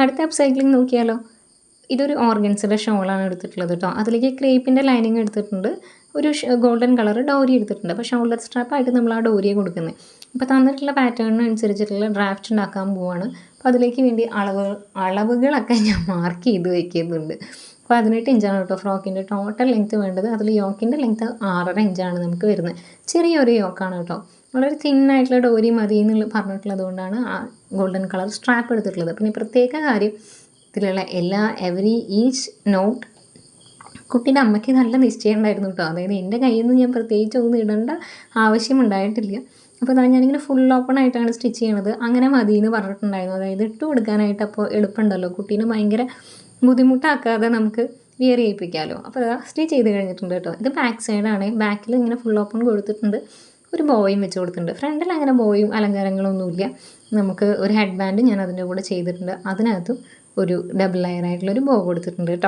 അടുത്ത അപ്സൈക്ലിംഗ് നോക്കിയാലോ. ഇതൊരു ഓർഗൻസയുടെ ഷോളാണ് എടുത്തിട്ടുള്ളത് കേട്ടോ. അതിലേക്ക് ക്രേപ്പിൻ്റെ ലൈനിങ് എടുത്തിട്ടുണ്ട്, ഒരു ഗോൾഡൻ കളർ ഡോരി എടുത്തിട്ടുണ്ട്. അപ്പോൾ ഷോൾഡർ സ്ട്രാപ്പായിട്ട് നമ്മൾ ആ ഡോരിയെ കൊടുക്കുന്നത്. അപ്പോൾ തന്നിട്ടുള്ള പാറ്റേണിനനുസരിച്ചിട്ടുള്ള ഡ്രാഫ്റ്റ് ഉണ്ടാക്കാൻ പോവുകയാണ്. അപ്പോൾ അതിലേക്ക് വേണ്ടി അളവുകളൊക്കെ ഞാൻ മാർക്ക് ചെയ്ത് വയ്ക്കുന്നുണ്ട്. 18 ഇഞ്ചാണ് കേട്ടോ ഫ്രോക്കിൻ്റെ ടോട്ടൽ ലെങ്ത്ത് വേണ്ടത്. അതിൽ യോക്കിൻ്റെ ലെങ്ത്ത് 6.5 ഇഞ്ചാണ് നമുക്ക് വരുന്നത്. ചെറിയൊരു യോക്കാണ് കേട്ടോ. വളരെ തിന്നായിട്ടുള്ള ഡോരി മതി എന്ന് പറഞ്ഞിട്ടുള്ളത് കൊണ്ടാണ് ആ ഗോൾഡൻ കളർ സ്ട്രാപ്പ് എടുത്തിട്ടുള്ളത്. പിന്നെ പ്രത്യേക കാര്യം, ഇതിലുള്ള ഈച്ച് നോട്ട് കുട്ടീൻ്റെ അമ്മയ്ക്ക് നല്ല നിശ്ചയം ഉണ്ടായിരുന്നു കേട്ടോ. അതായത് എൻ്റെ കയ്യിൽ നിന്ന് ഞാൻ പ്രത്യേകിച്ച് ഒന്നും ഇടേണ്ട ആവശ്യമുണ്ടായിട്ടില്ല. അപ്പോൾ ഞാനിങ്ങനെ ഫുൾ ഓപ്പൺ ആയിട്ടാണ് സ്റ്റിച്ച് ചെയ്യണത്. അങ്ങനെ മതി എന്ന് പറഞ്ഞിട്ടുണ്ടായിരുന്നു. അതായത് ഇട്ട് കൊടുക്കാനായിട്ട് അപ്പോൾ എളുപ്പമുണ്ടല്ലോ, കുട്ടീനെ ഭയങ്കര ബുദ്ധിമുട്ടാക്കാതെ നമുക്ക് വിയർ ചെയ്യിപ്പിക്കാമല്ലോ. അപ്പോൾ സ്റ്റിച്ച് ചെയ്ത് കഴിഞ്ഞിട്ടുണ്ട് കേട്ടോ. ഇത് ബാക്ക് സൈഡാണ്. ബാക്കിൽ ഇങ്ങനെ ഫുൾ ഓപ്പൺ കൊടുത്തിട്ടുണ്ട്, ഒരു ബോയും വെച്ച് കൊടുത്തിട്ടുണ്ട്. ഫ്രണ്ടിൽ അങ്ങനെ ബോയും അലങ്കാരങ്ങളൊന്നുമില്ല. നമുക്ക് ഒരു ഹെഡ് ബാൻഡ് ഞാൻ അതിൻ്റെ കൂടെ ചെയ്തിട്ടുണ്ട്. അതിനകത്തും ഒരു ഡബിൾ ലെയർ ആയിട്ടുള്ളൊരു ബോ കൊടുത്തിട്ടുണ്ട് കേട്ടോ.